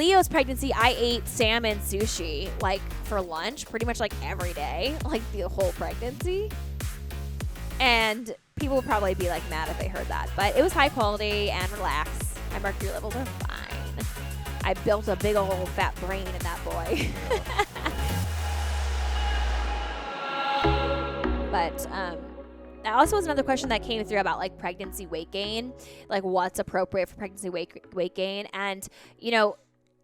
Leo's pregnancy, I ate salmon sushi like for lunch pretty much like every day, like the whole pregnancy. And people would probably be like mad if they heard that. But it was high quality and relaxed. My mercury levels are fine. I built a big old fat brain in that boy. But that also was another question that came through about like pregnancy weight gain, like what's appropriate for pregnancy weight gain. And, you know,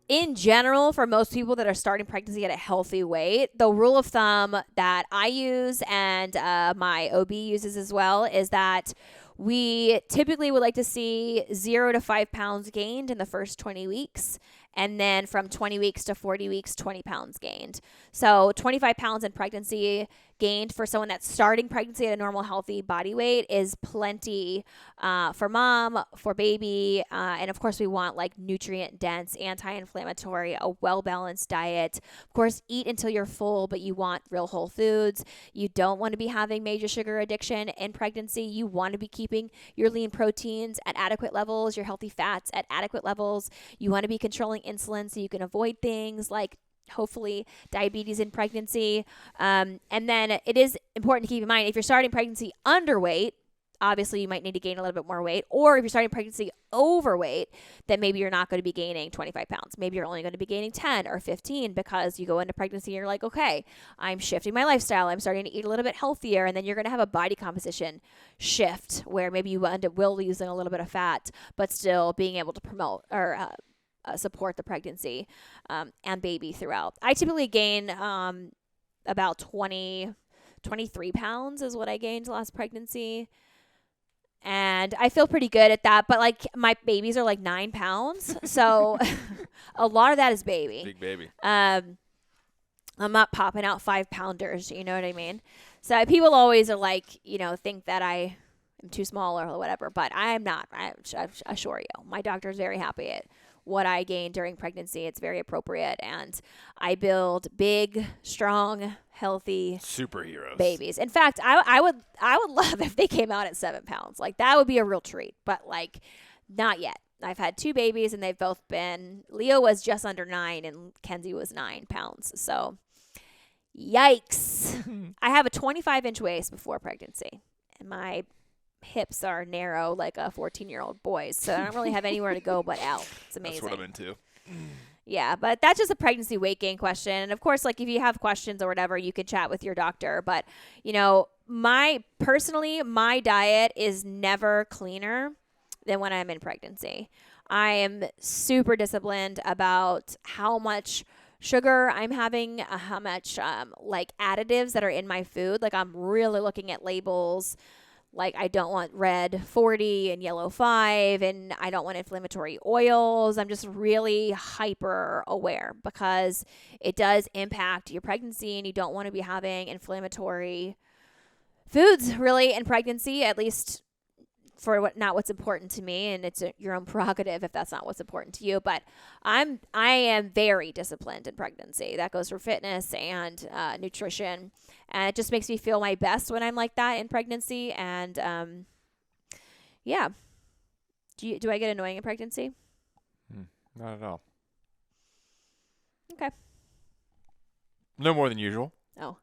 in general, for most people that are starting pregnancy at a healthy weight, the rule of thumb that I use and my OB uses as well is that we typically would like to see 0 to 5 pounds gained in the first 20 weeks. And then from 20 weeks to 40 weeks, 20 pounds gained. So 25 pounds in pregnancy gained for someone that's starting pregnancy at a normal, healthy body weight is plenty for mom, for baby. And of course, we want like nutrient dense, anti-inflammatory, a well-balanced diet. Of course, eat until you're full, but you want real whole foods. You don't want to be having major sugar addiction in pregnancy. You want to be keeping your lean proteins at adequate levels, your healthy fats at adequate levels. You want to be controlling insulin so you can avoid things like hopefully diabetes in pregnancy. And then it is important to keep in mind if you're starting pregnancy underweight, obviously you might need to gain a little bit more weight. Or if you're starting pregnancy overweight, then maybe you're not going to be gaining 25 pounds. Maybe you're only going to be gaining 10 or 15 because you go into pregnancy and you're like, okay, I'm shifting my lifestyle. I'm starting to eat a little bit healthier. And then you're going to have a body composition shift where maybe you end up losing a little bit of fat, but still being able to promote or support the pregnancy and baby throughout. I typically gain about 23 pounds is what I gained last pregnancy. And I feel pretty good at that. But like my babies are like 9 pounds. So a lot of that is baby. Big baby. I'm not popping out 5-pounders. You know what I mean? So people always are like, you know, think that I am too small or whatever. But I am not. I assure you. My doctor is very happy at what I gained during pregnancy. It's very appropriate. And I build big, strong, healthy superheroes babies. In fact, I would love if they came out at 7 pounds. Like that would be a real treat, but like not yet. I've had 2 babies and they've both been, Leo was just under 9 and Kenzie was 9 pounds. So yikes. I have a 25-inch waist before pregnancy and my hips are narrow like a 14-year-old boy's, so I don't really have anywhere to go but out. It's amazing. That's what I'm into. Yeah, but that's just a pregnancy weight gain question. And of course, like if you have questions or whatever, you can chat with your doctor. But, you know, my diet is never cleaner than when I'm in pregnancy. I am super disciplined about how much sugar I'm having, how much like additives that are in my food. Like I'm really looking at labels. Like I don't want red 40 and yellow 5 and I don't want inflammatory oils. I'm just really hyper aware because it does impact your pregnancy and you don't want to be having inflammatory foods really in pregnancy, at least for not what's important to me, and it's your own prerogative if that's not what's important to you. But I am very disciplined in pregnancy. That goes for fitness and nutrition, and it just makes me feel my best when I'm like that in pregnancy. And yeah, do I get annoying in pregnancy? Not at all. Okay. No more than usual. Oh.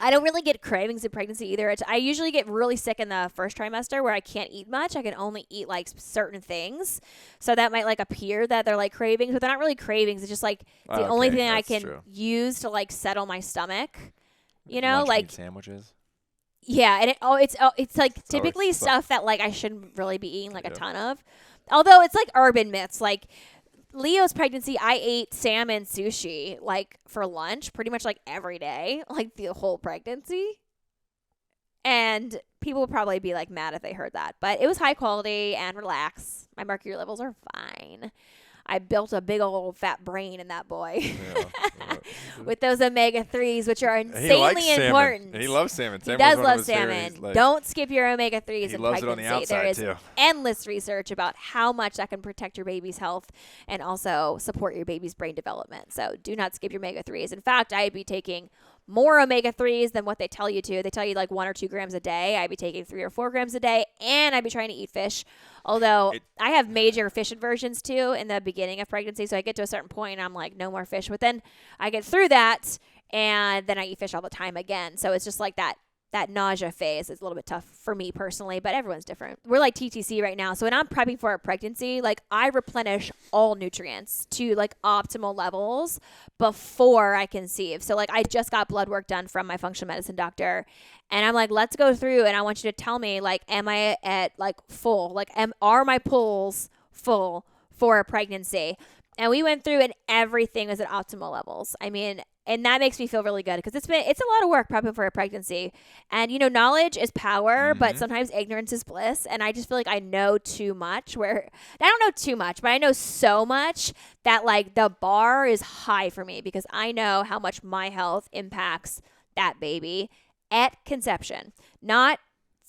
I don't really get cravings in pregnancy either. I usually get really sick in the first trimester where I can't eat much. I can only eat like certain things. So that might like appear that they're like cravings, but they're not really cravings. It's just like the only thing I can use to like settle my stomach. You know, lunch like meat sandwiches. Yeah, and it's like typically stuff that like I shouldn't really be eating like a ton of. Although it's like urban myths, like Leo's pregnancy, I ate salmon sushi like for lunch pretty much like every day, like the whole pregnancy. And people would probably be like mad if they heard that. But it was high quality and relaxed. My mercury levels are fine. I built a big old fat brain in that boy. With those omega-3s, which are insanely important. And he loves salmon. He does love salmon. Don't skip your omega-3s in pregnancy. He loves it on the outside, there is too. endless research about how much that can protect your baby's health and also support your baby's brain development. So do not skip your omega-3s. In fact, I'd be taking more omega-3s than what they tell you to. They tell you like 1 or 2 grams a day. I'd be taking 3 or 4 grams a day, and I'd be trying to eat fish. Although I have major fish aversions too in the beginning of pregnancy. So I get to a certain point and I'm like, no more fish. But then I get through that and then I eat fish all the time again. So it's just like that nausea phase is a little bit tough for me personally, but everyone's different. We're like TTC right now. So when I'm prepping for a pregnancy, like I replenish all nutrients to like optimal levels before I conceive. So like I just got blood work done from my functional medicine doctor, and I'm like, let's go through and I want you to tell me, like, am I at like full? Like, are my pools full for a pregnancy? And we went through and everything was at optimal levels. I mean, and that makes me feel really good because it's a lot of work prepping for a pregnancy. And, you know, knowledge is power, but sometimes ignorance is bliss. And I just feel like I know too much I don't know too much, but I know so much that like the bar is high for me because I know how much my health impacts that baby at conception, not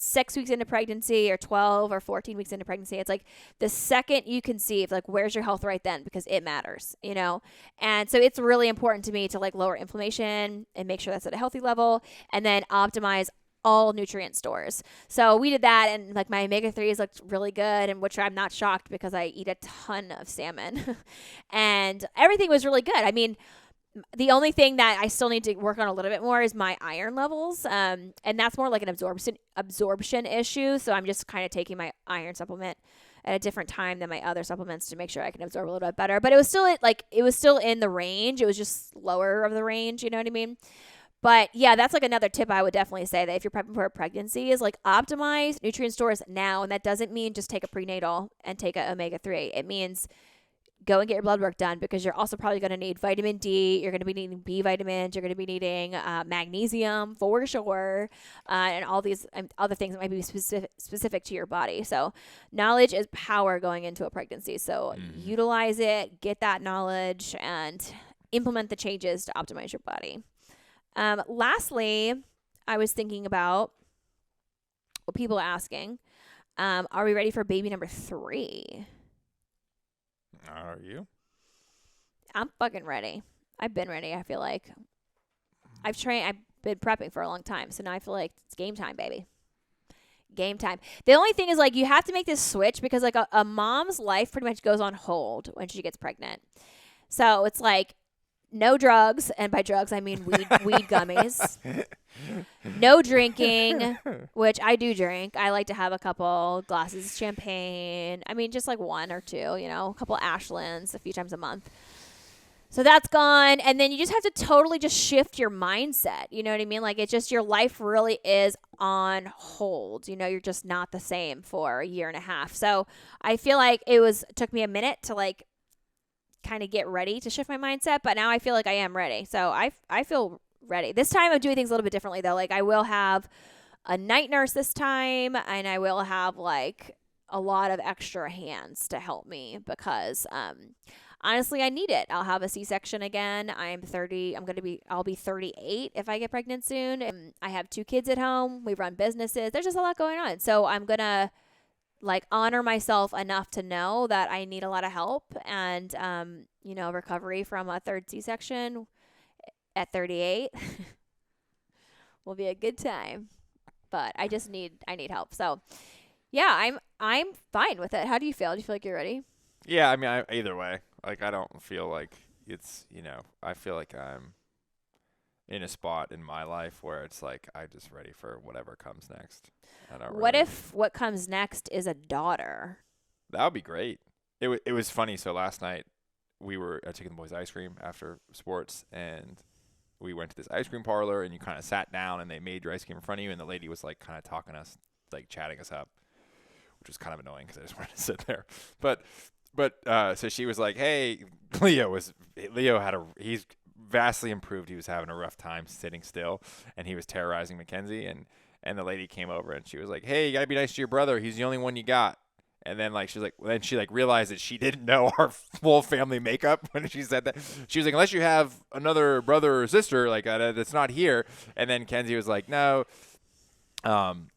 6 weeks into pregnancy or 12 or 14 weeks into pregnancy. It's like the second you conceive, like where's your health right then? Because it matters, you know? And so it's really important to me to like lower inflammation and make sure that's at a healthy level and then optimize all nutrient stores. So we did that, and like my omega-3s looked really good, and which I'm not shocked because I eat a ton of salmon and everything was really good. I mean, the only thing that I still need to work on a little bit more is my iron levels. And that's more like an absorption issue. So I'm just kind of taking my iron supplement at a different time than my other supplements to make sure I can absorb a little bit better. But it was still in the range. It was just lower of the range. You know what I mean? But yeah, that's like another tip I would definitely say that if you're prepping for a pregnancy is like optimize nutrient stores now. And that doesn't mean just take a prenatal and take an omega-3. It means go and get your blood work done because you're also probably going to need vitamin D. You're going to be needing B vitamins. You're going to be needing magnesium for sure, and all these other things that might be specific to your body. So knowledge is power going into a pregnancy. So utilize it, get that knowledge, and implement the changes to optimize your body. Lastly, I was thinking about what people are asking. Are we ready for baby number 3? Are you? I'm fucking ready. I've been ready, I feel like. I've been prepping for a long time, so now I feel like it's game time, baby. Game time. The only thing is, like, you have to make this switch because, like, a mom's life pretty much goes on hold when she gets pregnant. So it's like, no drugs, and by drugs, I mean weed gummies. No drinking, which I do drink. I like to have a couple glasses of champagne. I mean, just like 1 or 2, you know, a couple Ashlands a few times a month. So that's gone. And then you just have to totally just shift your mindset. You know what I mean? Like, it's just your life really is on hold. You know, you're just not the same for a year and a half. So I feel like it took me a minute to like kind of get ready to shift my mindset, but now I feel like I am ready. So I feel ready. This time I'm doing things a little bit differently though. Like I will have a night nurse this time, and I will have like a lot of extra hands to help me because honestly I need it. I'll have a C-section again. I'll be 38 if I get pregnant soon. And I have 2 kids at home. We run businesses. There's just a lot going on. So I'm going to like honor myself enough to know that I need a lot of help, and you know, recovery from a 3rd C-section at 38 will be a good time. But I need help. So yeah, I'm fine with it. How do you feel? Do you feel like you're ready? Yeah, I mean, either way, like I don't feel like it's, you know, I feel like I'm in a spot in my life where it's like I'm just ready for whatever comes next. What if what comes next is a daughter? That would be great. It was funny. So last night we were taking the boys ice cream after sports, and we went to this ice cream parlor, and you kind of sat down and they made your ice cream in front of you, and the lady was like kind of talking us, like chatting us up, which was kind of annoying because I just wanted to sit there. But so she was like, hey, he's vastly improved. He was having a rough time sitting still, and he was terrorizing Mackenzie, and the lady came over and she was like, hey, you gotta be nice to your brother. He's the only one you got. And then like she realized that she didn't know our full family makeup when she said that. She was like, unless you have another brother or sister like that's not here. And then Kenzie was like, no. And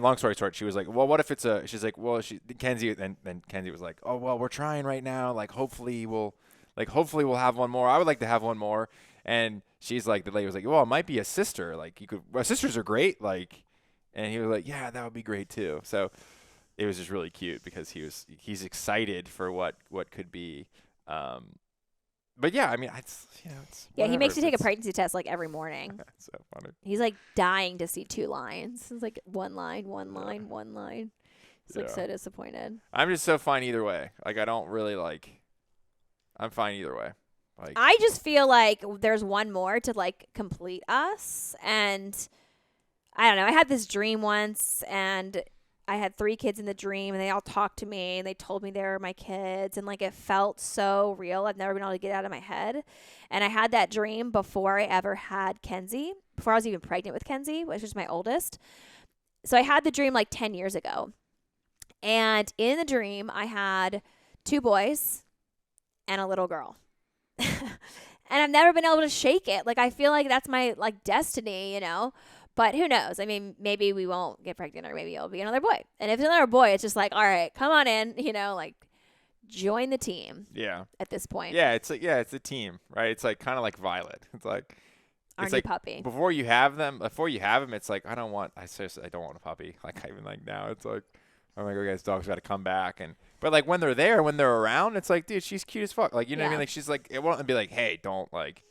long story short, she was like, well, what if it's she's like, well, Kenzie, then Kenzie was like, oh, well, we're trying right now. Like, hopefully we'll have one more. I would like to have one more. And she's like, the lady was like, well, it might be a sister. Like sisters are great. Like, and he was like, yeah, that would be great too. So it was just really cute because he's excited for what could be. But yeah, I mean, it's Yeah, he whatever. makes you take a pregnancy test like every morning. That's so funny. He's like dying to see 2 lines. It's like one line, one line, one line. He's like so disappointed. I'm just so fine either way. Like I don't really like. I'm fine either way. Like I just feel like there's one more to like complete us, and I don't know. I had this dream once, and I had 3 kids in the dream, and they all talked to me, and they told me they were my kids, and like it felt so real. I've never been able to get it out of my head. And I had that dream before I ever had Kenzie, before I was even pregnant with Kenzie, which is my oldest. So I had the dream like 10 years ago. And in the dream, I had 2 boys and a little girl. And I've never been able to shake it. Like I feel like that's my like destiny, you know. But who knows? I mean, maybe we won't get pregnant, or maybe it'll be another boy. And if it's another boy, it's just like, all right, come on in, you know, like join the team. Yeah. At this point. Yeah, it's like it's a team, right? It's like kind of like Violet. It's like our it's new like puppy. Before you have them, it's like I seriously don't want a puppy. Like even like now, it's like oh my god, this dog's got to come back. But like when they're there, when they're around, it's like dude, she's cute as fuck. Like you know what I mean? Like she's like it won't be like hey, don't like.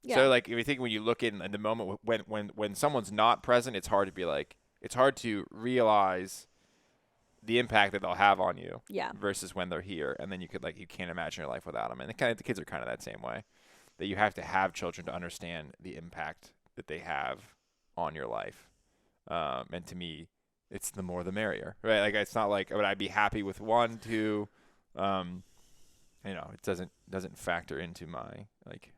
Yeah. So like if you think when you look in the moment when someone's not present, it's hard to realize the impact that they'll have on you. Yeah. Versus when they're here, and then you can't imagine your life without them. And the kids are kind of that same way, that you have to have children to understand the impact that they have on your life. And to me, it's the more the merrier, right? Like it's not like would I be happy with 1, 2, it doesn't factor into my like.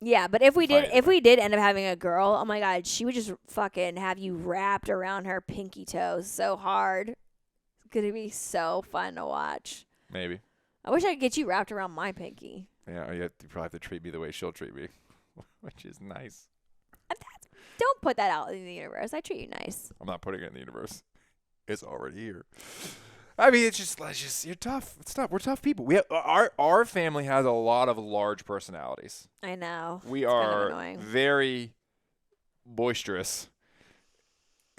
Yeah, but if we did end up having a girl, oh my god, she would just fucking have you wrapped around her pinky toes so hard. It's gonna be so fun to watch. Maybe. I wish I could get you wrapped around my pinky. Yeah, you probably have to treat me the way she'll treat me, which is nice. Don't put that out in the universe. I treat you nice. I'm not putting it in the universe. It's already here. I mean, it's just you're tough. It's tough. We're tough people. We have, our family has a lot of large personalities. I know. We are very boisterous,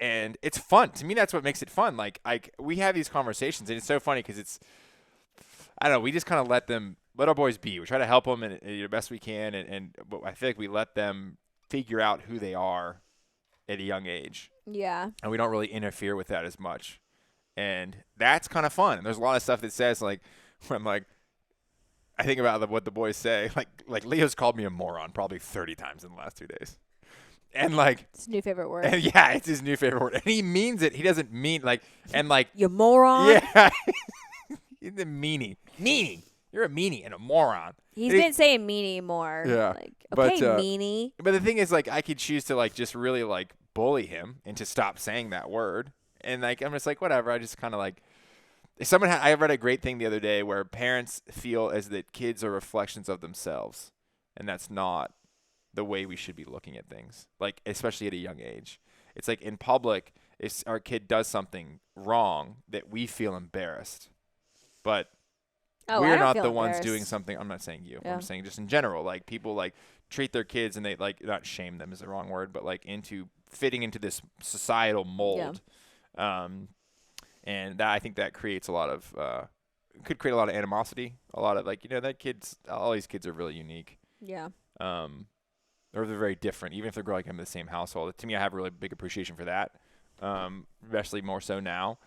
and it's fun. To me, that's what makes it fun. Like we have these conversations, and it's so funny because it's I don't know. We just kind of let our boys be. We try to help them and the best we can, but I feel like we let them figure out who they are at a young age. Yeah. And we don't really interfere with that as much. And that's kind of fun. And there's a lot of stuff that says, like, when I'm like, I think about what the boys say. Like Leo's called me a moron probably 30 times in the last 2 days. And, like. It's his new favorite word. And yeah, it's his new favorite word. And he means it. He doesn't mean, like, and, like. You moron. Yeah. He's a meanie. Meanie. You're a meanie and a moron. He's been saying meanie more. Yeah. Like, okay, meanie. But the thing is, like, I could choose to, like, just really, like, bully him and to stop saying that word. And, like, I'm just like, whatever. I just kind of, like, I read a great thing the other day where parents feel as that kids are reflections of themselves. And that's not the way we should be looking at things, like, especially at a young age. It's like in public, if our kid does something wrong, that we feel embarrassed. But we're not the ones doing something. I'm not saying you. Yeah. I'm saying just in general, like, people, like, treat their kids and they, like, not shame them is the wrong word, but, like, into fitting into this societal mold. Yeah. And that, I think that creates could create a lot of animosity. A lot of, like, all these kids are really unique. Yeah. Or they're very different, even if they're growing up in the same household. To me, I have a really big appreciation for that, especially more so now.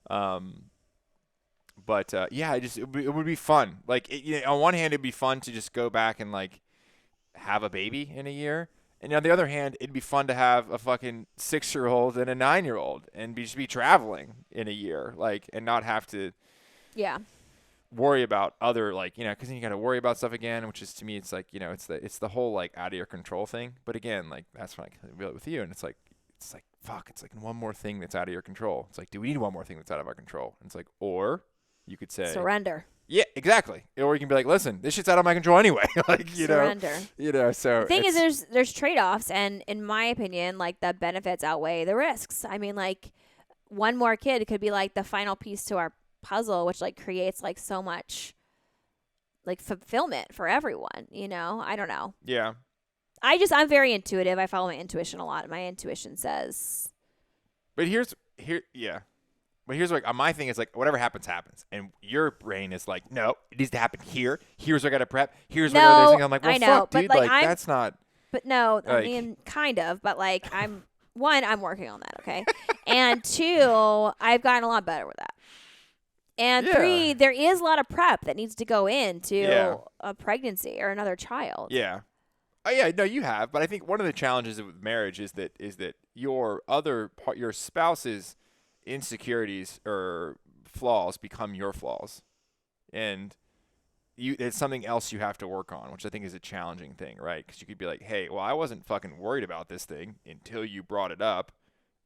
But yeah, it would be fun. Like, on one hand, it'd be fun to just go back and, like, have a baby in a year. And on the other hand, it'd be fun to have a fucking 6-year-old and a 9-year-old and just be traveling in a year, like, and not have to worry about other, like, because then you got to worry about stuff again, which is, to me, it's like, it's the whole, like, out of your control thing. But again, like, that's when I feel it with you, and it's like fuck, it's like one more thing that's out of your control. It's like, do we need one more thing that's out of our control? And it's like, or you could say surrender. Yeah, exactly. Or you can be like, listen, this shit's out of my control anyway. Like, surrender. So the thing is, there's trade-offs, and in my opinion, like, the benefits outweigh the risks. I mean, like, one more kid could be like the final piece to our puzzle, which, like, creates, like, so much, like fulfillment for everyone, I don't know. Yeah. I'm very intuitive. I follow my intuition a lot. My intuition says. But here's like my thing is like whatever happens, and your brain is like, no, it needs to happen here. Here's what I gotta prep. Here's what I gotta do. I'm like, well, I know, fuck, but dude, like that's not. But no, I like- mean, kind of. But like, I'm working on that. Okay, and 2, I've gotten a lot better with that. And Yeah. 3, there is a lot of prep that needs to go into Yeah. a pregnancy or another child. Yeah. Oh yeah, no, you have. But I think one of the challenges with marriage is that your spouse's insecurities or flaws become your flaws, and it's something else you have to work on, which I think is a challenging thing, right? Because you could be like, hey, well, I wasn't fucking worried about this thing until you brought it up,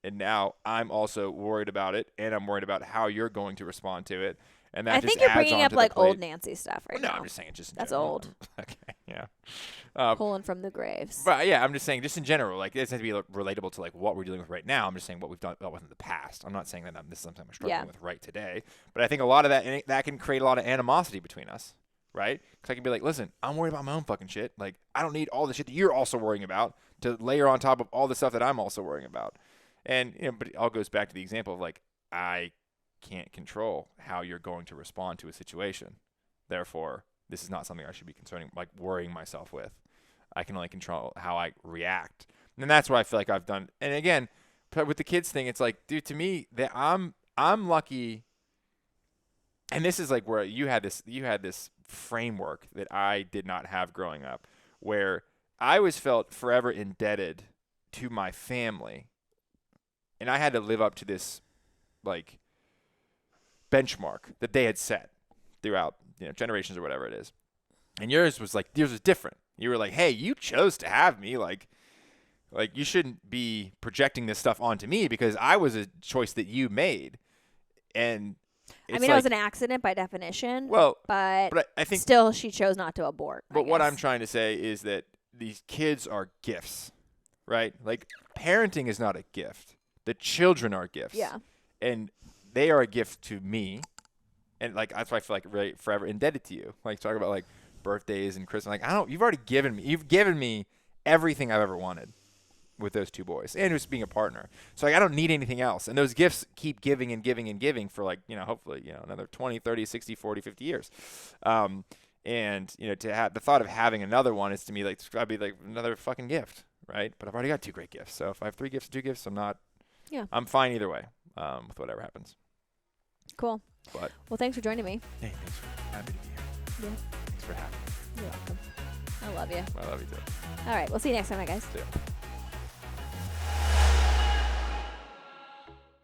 and now I'm also worried about it, and I'm worried about how you're going to respond to it. And that I just think you're adds bringing on up to the like plate. old Nancy stuff right No, now. I'm just saying it just in That's general. old. Okay, yeah. Pulling from the graves. But yeah, I'm just saying, just in general, like it doesn't have to be relatable to like what we're dealing with right now. I'm just saying what we've dealt with in the past. I'm not saying that this is something I'm struggling with right today. But I think a lot of that can create a lot of animosity between us, right? Because I can be like, listen, I'm worried about my own fucking shit. Like I don't need all the shit that you're also worrying about to layer on top of all the stuff that I'm also worrying about. And but it all goes back to the example of like I can't control how you're going to respond to a situation. Therefore, this is not something I should be worrying myself with. I can only control how I react. And that's why I feel like I've done. And again, with the kids thing, it's like, dude, to me, that I'm lucky. And this is like where you had this framework that I did not have growing up, where I was felt forever indebted to my family. And I had to live up to this like benchmark that they had set throughout, generations or whatever it is. And yours was different. You were like, hey, you chose to have me. Like you shouldn't be projecting this stuff onto me because I was a choice that you made. And it's it was an accident by definition. Well, but I think still she chose not to abort. But what I'm trying to say is that these kids are gifts, right? Like parenting is not a gift. The children are gifts. Yeah. And they are a gift to me. And like that's why I feel like really forever indebted to you. Like talk about like birthdays and Christmas. Like you've given me everything I've ever wanted with those 2 boys and just being a partner. So like I don't need anything else. And those gifts keep giving and giving and giving for like, hopefully, another 20, 30, 60, 40, 50 years. And to have the thought of having another one is to me like it's gotta be like another fucking gift, right? But I've already got 2 great gifts. So if I have 3 gifts, 2 gifts, I'm fine either way. With whatever happens. Cool. But well, thanks for joining me. Hey, thanks for having me here. Yeah. Thanks for having me. You're welcome. I love you. I love you too. All right. We'll see you next time, guys. See ya.